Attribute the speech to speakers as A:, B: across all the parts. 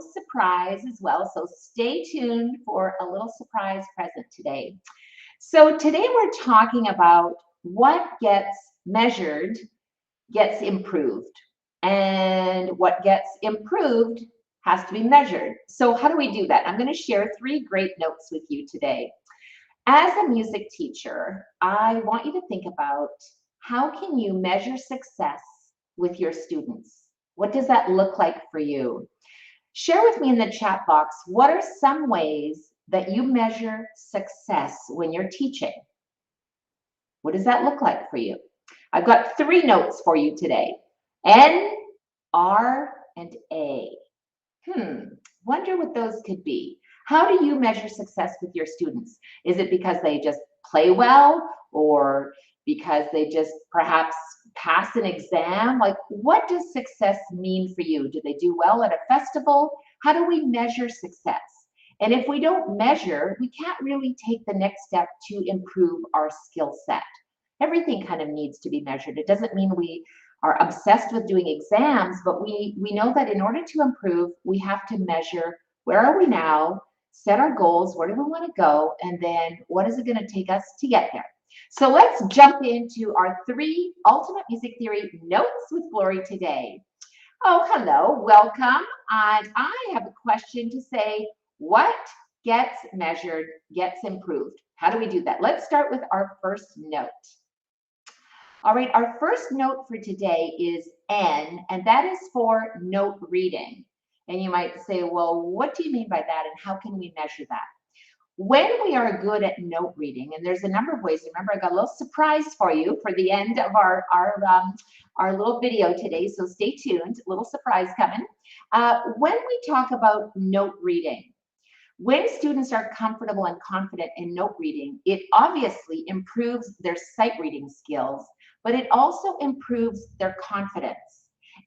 A: surprise as well. So stay tuned for a little surprise present today. So today we're talking about what gets measured gets improved, and what gets improved has to be measured. So how do we do that? I'm going to share 3 great notes with you today. As a music teacher, I want you to think about how can you measure success with your students? What does that look like for you? Share with me in the chat box, what are some ways that you measure success when you're teaching? What does that look like for you? I've got 3 notes for you today. N, R, and A. Wonder what those could be. How do you measure success with your students? Is it because they just play well, or because they just perhaps pass an exam? Like, what does success mean for you? Do they do well at a festival? How do we measure success? And if we don't measure, we can't really take the next step to improve our skill set. Everything kind of needs to be measured. It doesn't mean we are obsessed with doing exams, but we know that in order to improve, we have to measure where are we now, set our goals, where do we want to go, and then what is it going to take us to get there. So let's jump into our 3 ultimate music theory notes with Glory today. Oh, hello, welcome. And I have a question to say, what gets measured gets improved? How do we do that? Let's start with our first note. All right, our first note for today is N, and that is for note reading. And you might say, well, what do you mean by that, and how can we measure that? When we are good at note reading, and there's a number of ways. Remember, I got a little surprise for you for the end of our little video today, so stay tuned. A little surprise coming. When we talk about note reading, when students are comfortable and confident in note reading, it obviously improves their sight reading skills, but it also improves their confidence.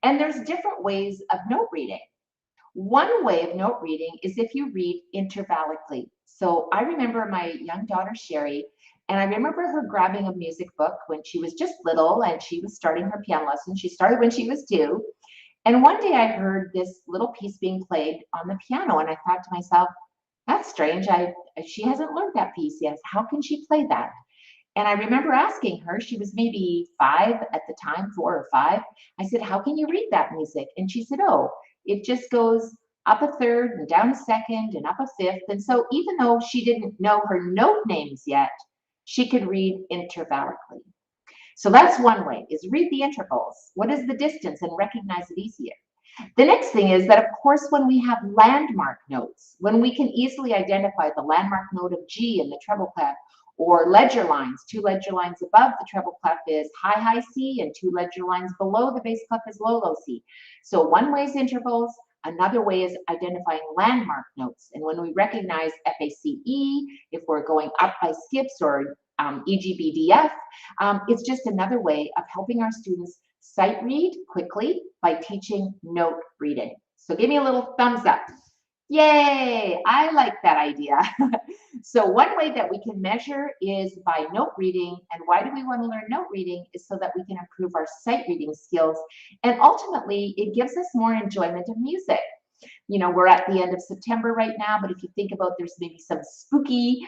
A: And there's different ways of note reading. One way of note reading is if you read intervallically. So I remember my young daughter, Sherry, and I remember her grabbing a music book when she was just little and she was starting her piano lesson. She started when she was 2. And one day I heard this little piece being played on the piano, and I thought to myself, that's strange. She hasn't learned that piece yet. How can she play that? And I remember asking her, she was maybe 5 at the time, 4 or 5. I said, how can you read that music? And she said, oh, it just goes up a third and down a second and up a fifth. And so even though she didn't know her note names yet, she could read intervallically. So that's one way, is read the intervals. What is the distance, and recognize it easier. The next thing is that, of course, when we have landmark notes, when we can easily identify the landmark note of G in the treble clef, or ledger lines, 2 ledger lines above the treble clef is high, high C, and 2 ledger lines below the bass clef is low, low C. So one way is intervals, another way is identifying landmark notes. And when we recognize FACE, if we're going up by skips, or EGBDF, it's just another way of helping our students sight read quickly by teaching note reading. So give me a little thumbs up. Yay, I like that idea. So one way that we can measure is by note reading. And why do we want to learn note reading? Is so that we can improve our sight reading skills. And ultimately, it gives us more enjoyment of music. You know, we're at the end of September right now, but if you think about, there's maybe some spooky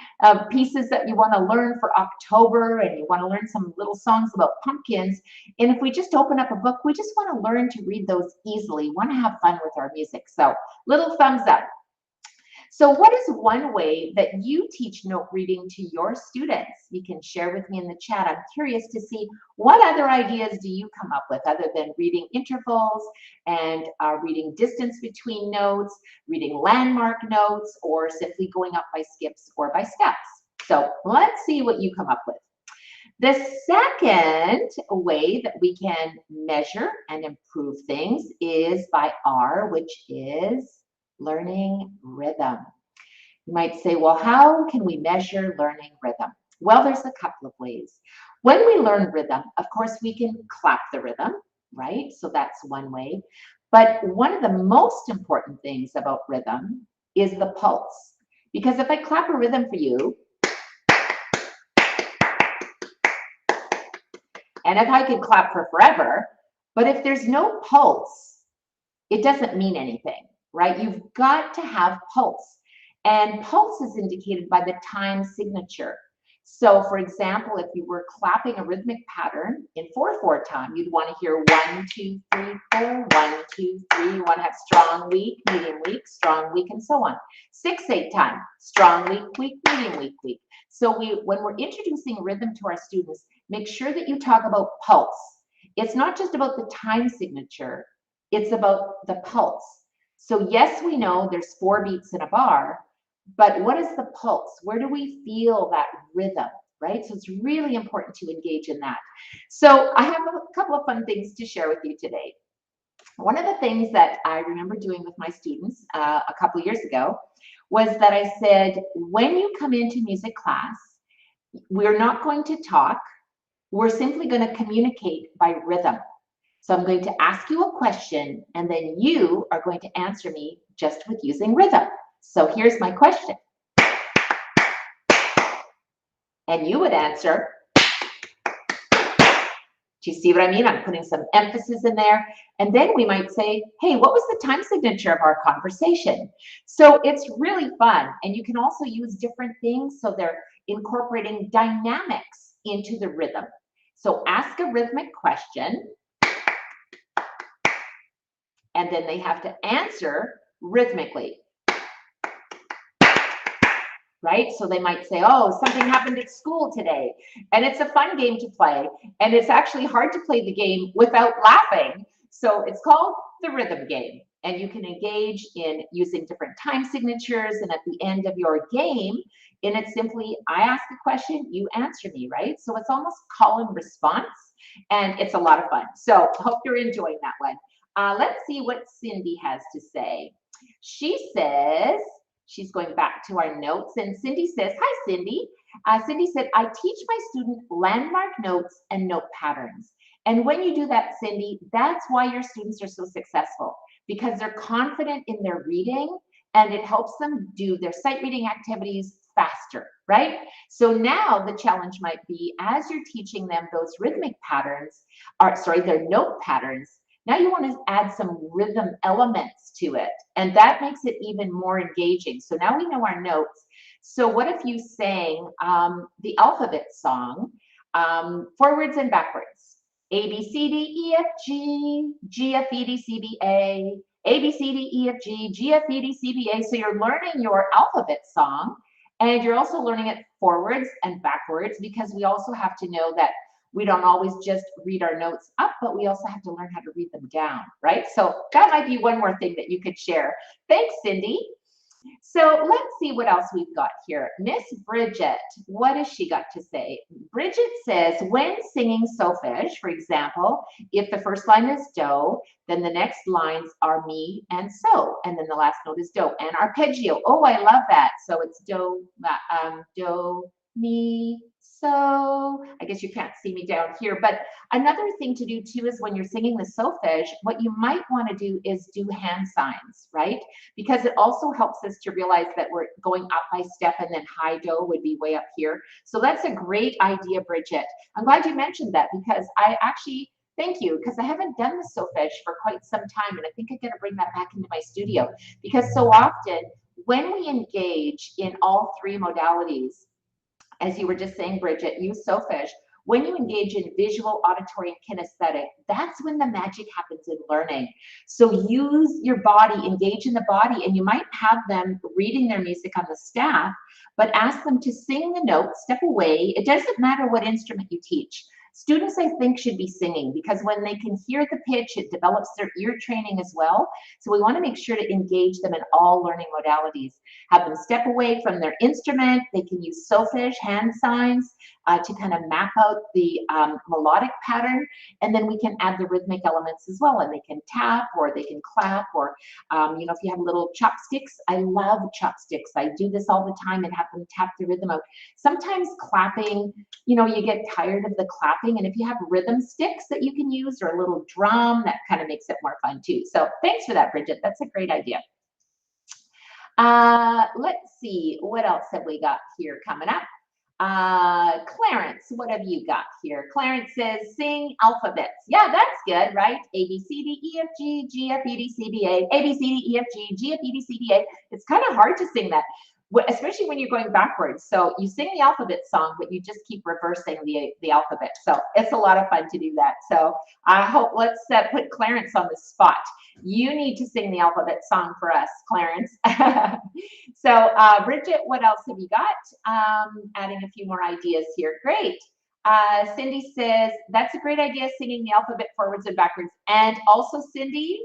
A: pieces that you want to learn for October, and you want to learn some little songs about pumpkins. And if we just open up a book, we just want to learn to read those easily, want to have fun with our music. So little thumbs up. So what is one way that you teach note reading to your students? You can share with me in the chat. I'm curious to see what other ideas do you come up with other than reading intervals and reading distance between notes, reading landmark notes, or simply going up by skips or by steps. So let's see what you come up with. The second way that we can measure and improve things is by R, which is learning rhythm. You might say, well, how can we measure learning rhythm? Well, there's a couple of ways. When we learn rhythm, of course, we can clap the rhythm, right? So that's one way. But one of the most important things about rhythm is the pulse. Because if I clap a rhythm for you, and if I could clap for forever, but if there's no pulse, it doesn't mean anything. right? You've got to have pulse. And pulse is indicated by the time signature. So for example, if you were clapping a rhythmic pattern in 4/4 time, you'd want to hear 1, 2, 3, 4, 1, 2, 3. You want to have strong, weak, medium, weak, strong, weak, and so on. 6/8 time, strong, weak, weak, medium, weak, weak. So when we're introducing rhythm to our students, make sure that you talk about pulse. It's not just about the time signature, it's about the pulse. So yes, we know there's 4 beats in a bar, but what is the pulse? Where do we feel that rhythm, right? So it's really important to engage in that. So I have a couple of fun things to share with you today. One of the things that I remember doing with my students a couple of years ago was that I said, when you come into music class, we're not going to talk. We're simply going to communicate by rhythm. So I'm going to ask you a question, and then you are going to answer me just with using rhythm. So here's my question. And you would answer. Do you see what I mean? I'm putting some emphasis in there. And then we might say, hey, what was the time signature of our conversation? So it's really fun. And you can also use different things. So they're incorporating dynamics into the rhythm. So ask a rhythmic question, and then they have to answer rhythmically. Right? So they might say, oh, something happened at school today. And it's a fun game to play. And it's actually hard to play the game without laughing. So it's called the rhythm game. And you can engage in using different time signatures. And at the end of your game, and it's simply, I ask a question, you answer me, right? So it's almost call and response. And it's a lot of fun. So hope you're enjoying that one. Let's see what Cindy has to say. She says, she's going back to our notes, and Cindy says, hi, Cindy. Cindy said, I teach my students landmark notes and note patterns. And when you do that, Cindy, that's why your students are so successful, because they're confident in their reading, and it helps them do their sight reading activities faster, right? So now the challenge might be, as you're teaching them those rhythmic patterns, or sorry, their note patterns, now you want to add some rhythm elements to it, and that makes it even more engaging. So now we know our notes. So what if you sang the alphabet song, forwards and backwards? A, B, C, D, E, F, G, G, F, E, D, C, B, A, B, C, D, E, F, G, G, F, E, D, C, B, A. So you're learning your alphabet song, and you're also learning it forwards and backwards, because we also have to know that we don't always just read our notes up, but we also have to learn how to read them down, right? So that might be one more thing that you could share. Thanks, Cindy. So let's see what else we've got here. Miss Bridget, what has she got to say? Bridget says, when singing solfege, for example, if the first line is do, then the next lines are mi and so, and then the last note is do. And arpeggio, oh, I love that. So it's do, mi, so. I guess you can't see me down here, but another thing to do too is when you're singing the solfege, what you might want to do is do hand signs, right? Because it also helps us to realize that we're going up by step, and then high do would be way up here. So that's a great idea, Bridget. I'm glad you mentioned that, because I actually, thank you, because I haven't done the solfege for quite some time, and I think I'm going to bring that back into my studio, because so often when we engage in all 3 modalities, as you were just saying, Bridget, use solfege. When you engage in visual, auditory, and kinesthetic, that's when the magic happens in learning. So use your body, engage in the body, and you might have them reading their music on the staff, but ask them to sing the notes, step away. It doesn't matter what instrument you teach. Students, I think, should be singing, because when they can hear the pitch, it develops their ear training as well. So we want to make sure to engage them in all learning modalities. Have them step away from their instrument. They can use solfege, hand signs, to kind of map out the melodic pattern, and then we can add the rhythmic elements as well, and they can tap, or they can clap, or you know, if you have little chopsticks, I love chopsticks. I do this all the time and have them tap the rhythm out. Sometimes clapping, you know, you get tired of the clapping, and if you have rhythm sticks that you can use, or a little drum, that kind of makes it more fun too. So thanks for that, Bridget. That's a great idea. Let's see, what else have we got here coming up? Clarence, what have you got here? Clarence says, sing alphabets. Yeah, that's good, right? A, B, C, D, E, F, G, G, F, E, D, C, B, A, A, B, C, D, E, F, G, G, F, E, D, C, B, A. It's kind of hard to sing that, especially when you're going backwards. So you sing the alphabet song, but you just keep reversing the alphabet. So it's a lot of fun to do that. So I hope, let's put Clarence on the spot. You need to sing the alphabet song for us, Clarence. So Bridget, what else have you got? Adding a few more ideas here. Great. Cindy says, that's a great idea, singing the alphabet forwards and backwards. And also, Cindy,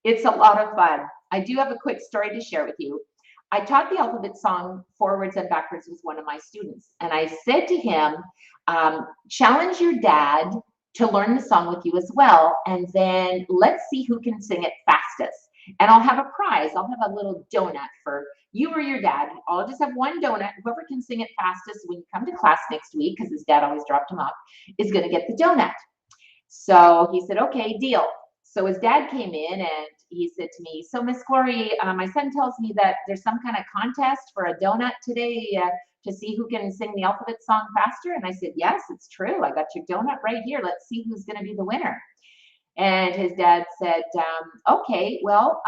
A: it's a lot of fun. I do have a quick story to share with you. I taught the alphabet song forwards and backwards with one of my students. And I said to him, challenge your dad to learn the song with you as well. And then let's see who can sing it fastest. And I'll have a prize. I'll have a little donut for you or your dad. I'll just have one donut. Whoever can sing it fastest when you come to class next week, because his dad always dropped him off, is going to get the donut. So he said, okay, deal. So his dad came in and he said to me, so Miss Glory, my son tells me that there's some kind of contest for a donut today to see who can sing the alphabet song faster. And I said, yes, it's true. I got your donut right here. Let's see who's going to be the winner. And his dad said, okay, well,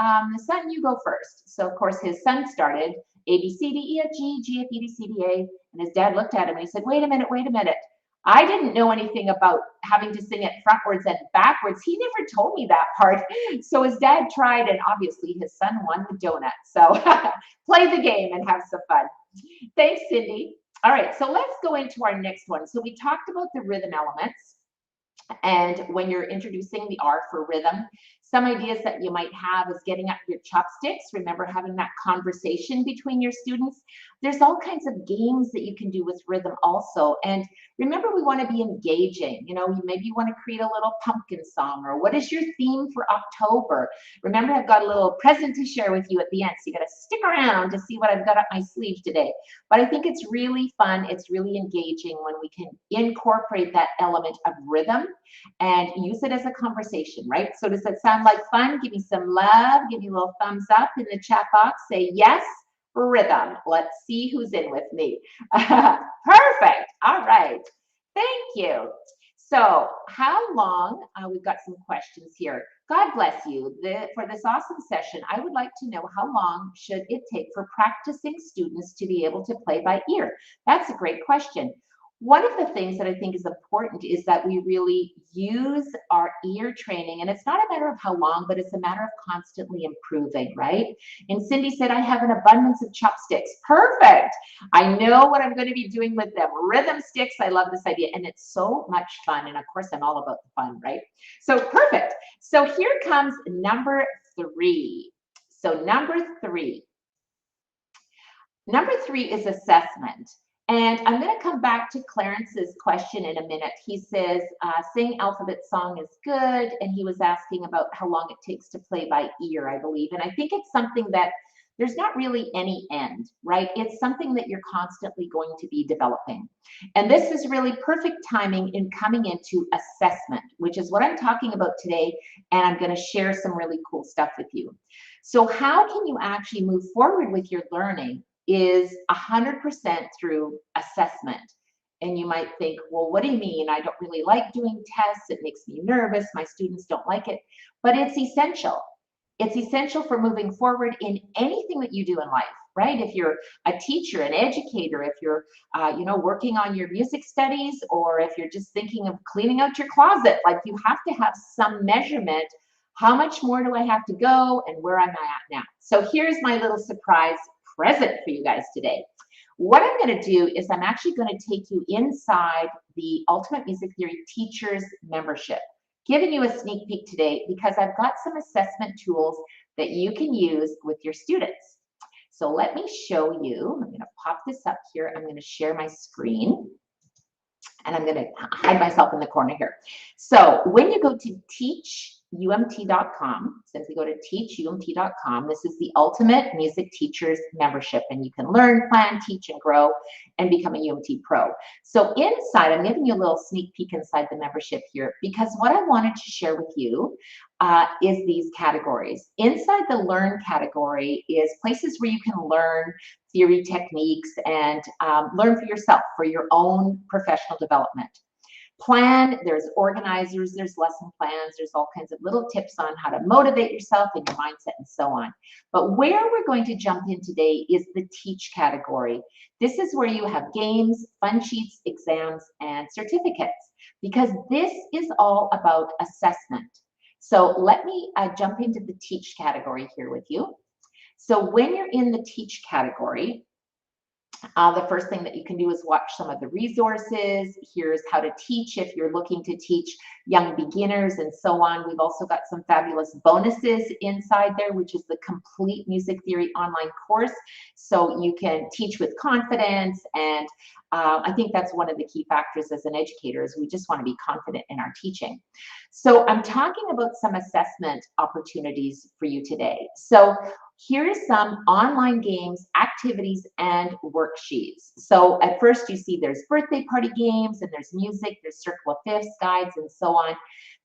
A: son, you go first. So, of course, his son started A, B, C, D, E, F, G, G, F, E, D, C, D, A. And his dad looked at him and he said, wait a minute, wait a minute. I didn't know anything about having to sing it frontwards and backwards. He never told me that part. So his dad tried, and obviously his son won the donut. So play the game and have some fun. Thanks, Cindy. All right, so let's go into our next one. So we talked about the rhythm elements. And when you're introducing the R for rhythm, some ideas that you might have is getting up your chopsticks. Remember having that conversation between your students. There's all kinds of games that you can do with rhythm also. And remember, we want to be engaging. You know, maybe you want to create a little pumpkin song, or what is your theme for October? Remember, I've got a little present to share with you at the end. So you got to stick around to see what I've got up my sleeve today. But I think it's really fun. It's really engaging when we can incorporate that element of rhythm and use it as a conversation, right? So does that sound like fun? Give me some love. Give me a little thumbs up in the chat box. Say yes, rhythm. Let's see who's in with me. Perfect. All right. Thank you. So how long, we've got some questions here. God bless you. For this awesome session, I would like to know how long should it take for practicing students to be able to play by ear? That's a great question. One of the things that I think is important is that we really use our ear training, and it's not a matter of how long, but it's a matter of constantly improving, right? And Cindy said, I have an abundance of chopsticks. Perfect. I know what I'm going to be doing with them. Rhythm sticks. I love this idea, and it's so much fun. And of course, I'm all about the fun, right? So perfect. So here comes number 3. So number 3. Number 3 is assessment. And I'm going to come back to Clarence's question in a minute. He says, sing alphabet song is good. And he was asking about how long it takes to play by ear, I believe. And I think it's something that there's not really any end, right? It's something that you're constantly going to be developing. And this is really perfect timing in coming into assessment, which is what I'm talking about today. And I'm going to share some really cool stuff with you. So how can you actually move forward with your learning is 100% through assessment. And you might think, well, what do you mean? I don't really like doing tests. It makes me nervous. My students don't like it. But it's essential. It's essential for moving forward in anything that you do in life, right? If you're a teacher, an educator, if you're, working on your music studies, or if you're just thinking of cleaning out your closet, like you have to have some measurement. How much more do I have to go, and where am I at now? So here's my little surprise present for you guys today. What I'm going to do is I'm actually going to take you inside the Ultimate Music Theory Teachers membership, giving you a sneak peek today because I've got some assessment tools that you can use with your students. So let me show you. I'm going to pop this up here. I'm going to share my screen, and I'm going to hide myself in the corner here. So when you go to TeachUMT.com. Simply go to TeachUMT.com. This is the ultimate music teachers membership, and you can learn, plan, teach, and grow and become a UMT pro. So inside, I'm giving you a little sneak peek inside the membership here, because what I wanted to share with you is these categories. Inside the learn category is places where you can learn theory techniques and learn for yourself for your own professional development. Plan, there's organizers, there's lesson plans, there's all kinds of little tips on how to motivate yourself and your mindset and so on. But where we're going to jump in today is the teach category. This is where you have games, fun sheets, exams, and certificates, because this is all about assessment. So let me jump into the teach category here with you. So when you're in the teach category, the first thing that you can do is watch some of the resources. Here's how to teach if you're looking to teach young beginners and so on. We've also got some fabulous bonuses inside there, which is the complete music theory online course. So you can teach with confidence. And I think that's one of the key factors as an educator, is we just want to be confident in our teaching. So I'm talking about some assessment opportunities for you today. So here's some online games, activities, and worksheets. So at first you see there's birthday party games, and there's music, there's circle of fifths, guides, and so on.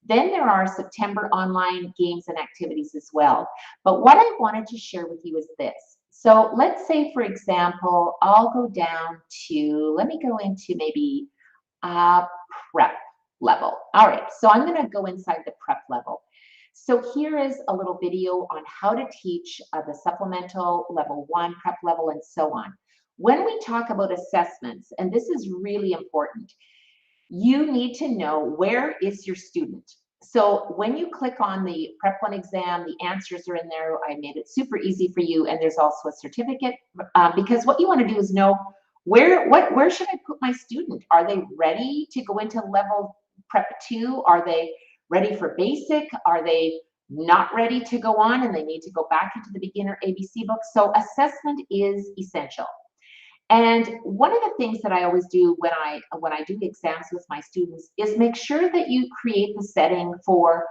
A: Then there are September online games and activities as well. But what I wanted to share with you is this. So let's say, for example, I'll go down to, let me go into maybe prep level. All right, so I'm going to go inside the prep level. So here is a little video on how to teach the supplemental, level 1, prep level, and so on. When we talk about assessments, and this is really important, you need to know, where is your student? So when you click on the Prep 1 exam, the answers are in there. I made it super easy for you, and there's also a certificate, because what you want to do is know, where should I put my student? Are they ready to go into level Prep 2? Are they ready for basic? Are they not ready to go on and they need to go back into the beginner ABC book? So assessment is essential. And one of the things that I always do when I do exams with my students is make sure that you create the setting for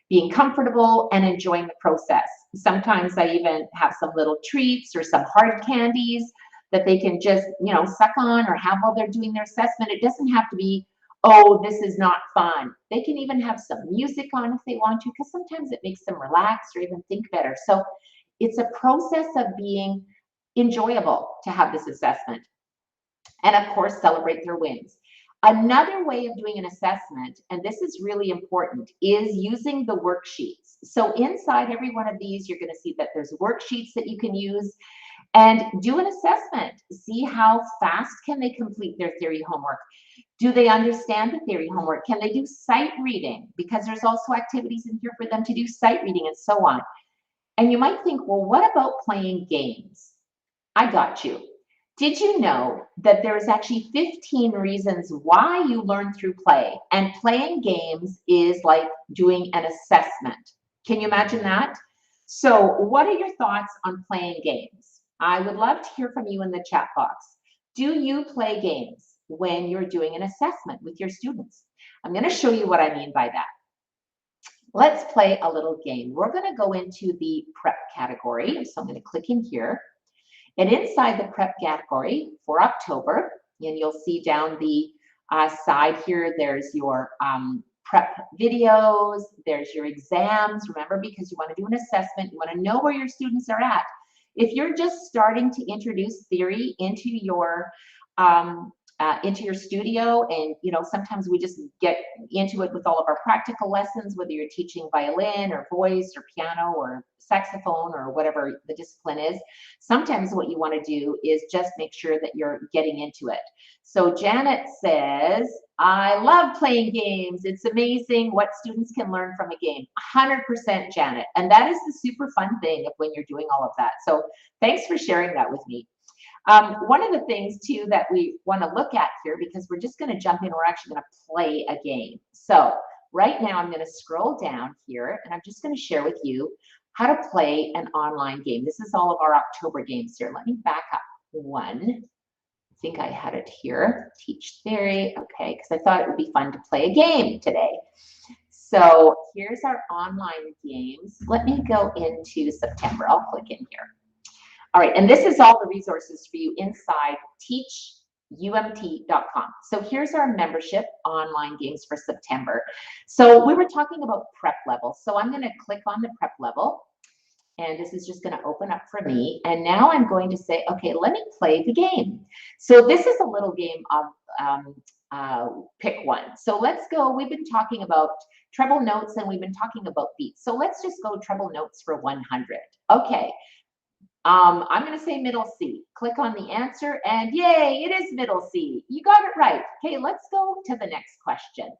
A: being comfortable and enjoying the process. Sometimes I even have some little treats or some hard candies that they can just, suck on or have while they're doing their assessment. It doesn't have to be, oh, this is not fun. They can even have some music on if they want to, because sometimes it makes them relax or even think better. So it's a process of being enjoyable to have this assessment. And of course, celebrate their wins. Another way of doing an assessment, and this is really important, is using the worksheets. So inside every one of these, you're going to see that there's worksheets that you can use, and do an assessment. See how fast can they complete their theory homework. Do they understand the theory homework? Can they do sight reading? Because there's also activities in here for them to do sight reading and so on. And you might think, well, what about playing games? I got you. Did you know that there's actually 15 reasons why you learn through play? And playing games is like doing an assessment. Can you imagine that? So what are your thoughts on playing games? I would love to hear from you in the chat box. Do you play games when you're doing an assessment with your students? I'm going to show you what I mean by that. Let's play a little game. We're going to go into the prep category. So I'm going to click in here. And inside the prep category for October, and you'll see down the side here, there's your prep videos, there's your exams. Remember, because you want to do an assessment, you want to know where your students are at. If you're just starting to introduce theory into your studio, and sometimes we just get into it with all of our practical lessons, whether you're teaching violin or voice or piano or saxophone or whatever the discipline is. Sometimes what you want to do is just make sure that you're getting into it. So Janet says, I love playing games. It's amazing what students can learn from a game. 100% Janet. And that is the super fun thing of when you're doing all of that. So thanks for sharing that with me. One of the things too that we want to look at here, because we're just going to jump in, we're actually going to play a game. So right now I'm going to scroll down here, and I'm just going to share with you how to play an online game. This is all of our October games here. Let me back up one. I think I had it here. Teach theory. Okay, because I thought it would be fun to play a game today. So here's our online games. Let me go into September. I'll click in here. All right, and this is all the resources for you inside TeachUMT.com. So here's our membership online games for September. So we were talking about prep level. So I'm going to click on the prep level, and this is just going to open up for me. And now I'm going to say, okay, let me play the game. So this is a little game of pick one. So let's go. We've been talking about treble notes and we've been talking about beats. So let's just go treble notes for 100. Okay. I'm going to say middle C. Click on the answer and yay, it is middle C. You got it right. Okay, let's go to the next question.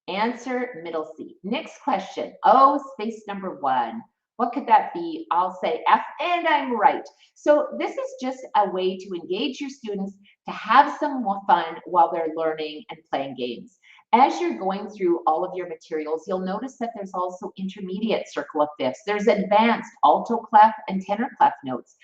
A: Answer middle C. Next question. Oh, space number 1. What could that be? I'll say F, and I'm right. So this is just a way to engage your students to have some more fun while they're learning and playing games. As you're going through all of your materials, you'll notice that there's also intermediate circle of fifths. There's advanced alto clef and tenor clef notes.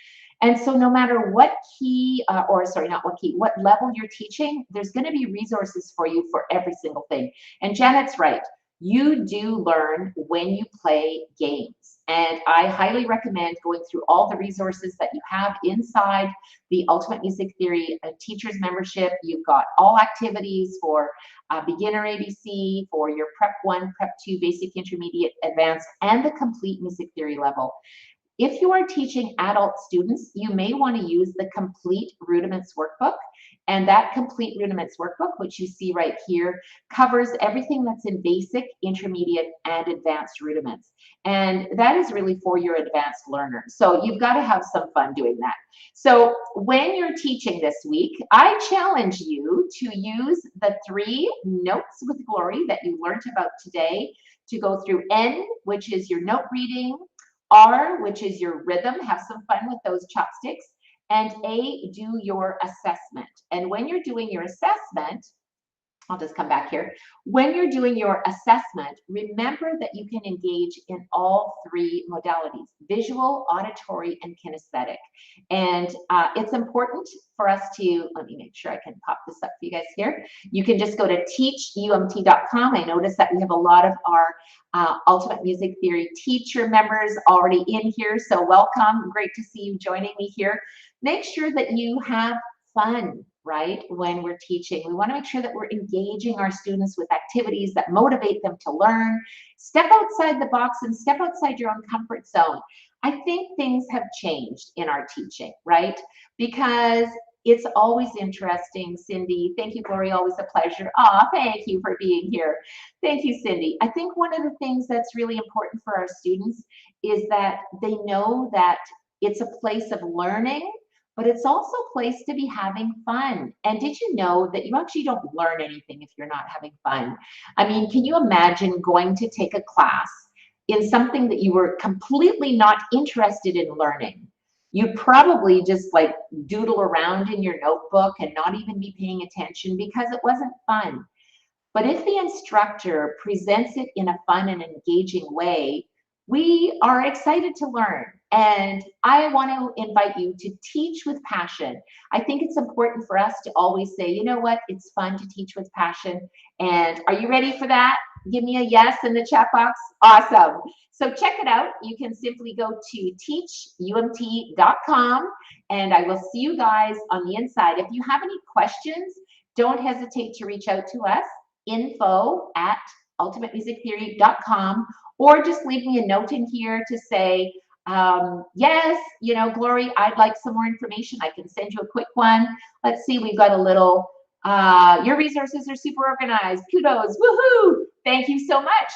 A: And so no matter what key, what level you're teaching, there's going to be resources for you for every single thing. And Janet's right. You do learn when you play games. And I highly recommend going through all the resources that you have inside the Ultimate Music Theory Teachers Membership. You've got all activities for beginner ABC, for your Prep 1, Prep 2, Basic, Intermediate, Advanced, and the complete music theory level. If you are teaching adult students, you may want to use the Complete Rudiments Workbook. And that Complete Rudiments Workbook, which you see right here, covers everything that's in basic, intermediate, and advanced rudiments. And that is really for your advanced learners. So you've got to have some fun doing that. So when you're teaching this week, I challenge you to use the 3 notes with glory that you learned about today to go through N, which is your note reading, R, which is your rhythm, have some fun with those chopsticks, and A, do your assessment. And when you're doing your assessment, I'll just come back here. When you're doing your assessment, remember that you can engage in all 3 modalities: visual, auditory, and kinesthetic. And it's important for us to, let me make sure I can pop this up for you guys here. You can just go to TeachUMT.com. I notice that we have a lot of our Ultimate Music Theory teacher members already in here. So welcome. Great to see you joining me here. Make sure that you have fun, right, when we're teaching. We want to make sure that we're engaging our students with activities that motivate them to learn. Step outside the box and step outside your own comfort zone. I think things have changed in our teaching, right? Because it's always interesting, Cindy. Thank you, Gloria, always a pleasure. Thank you for being here. Thank you, Cindy. I think one of the things that's really important for our students is that they know that it's a place of learning, but it's also a place to be having fun. And did you know that you actually don't learn anything if you're not having fun? I mean, can you imagine going to take a class in something that you were completely not interested in learning? You'd probably just like doodle around in your notebook and not even be paying attention because it wasn't fun. But if the instructor presents it in a fun and engaging way, we are excited to learn. And I want to invite you to teach with passion. I think it's important for us to always say, you know what, it's fun to teach with passion. And are you ready for that? Give me a yes in the chat box. Awesome. So check it out. You can simply go to TeachUMT.com and I will see you guys on the inside. If you have any questions, don't hesitate to reach out to us, info@ultimatemusictheory.com, or just leave me a note in here to say, yes, you know, Glory, I'd like some more information. I can send you a quick one. Let's see, we've got a little, your resources are super organized. Kudos, woohoo! Thank you so much.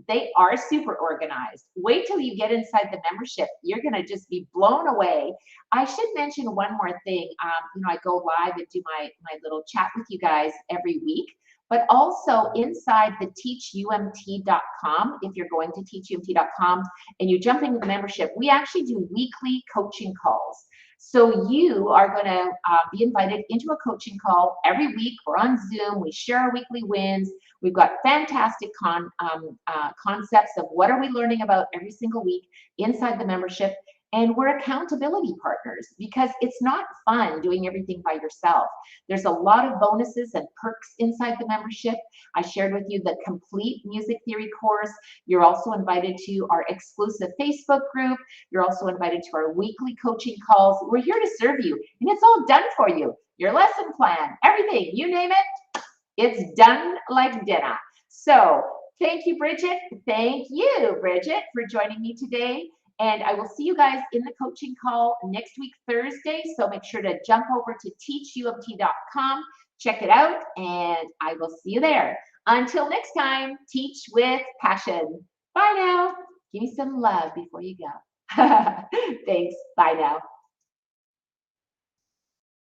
A: They are super organized. Wait till you get inside the membership. You're going to just be blown away. I should mention one more thing. You know, I go live and do my little chat with you guys every week. But also inside the TeachUMT.com, if you're going to TeachUMT.com and you jump into the membership, we actually do weekly coaching calls. So you are going to be invited into a coaching call every week. We're on Zoom. We share our weekly wins. We've got fantastic concepts of what are we learning about every single week inside the membership. And we're accountability partners because it's not fun doing everything by yourself. There's a lot of bonuses and perks inside the membership. I shared with you the complete music theory course. You're also invited to our exclusive Facebook group. You're also invited to our weekly coaching calls. We're here to serve you, and it's all done for you. Your lesson plan, everything, you name it, it's done like dinner. So thank you, Bridget. Thank you, Bridget, for joining me today. And I will see you guys in the coaching call next week, Thursday. So make sure to jump over to TeachUMTcom, check it out, and I will see you there. Until next time, teach with passion. Bye now. Give me some love before you go. Thanks. Bye now.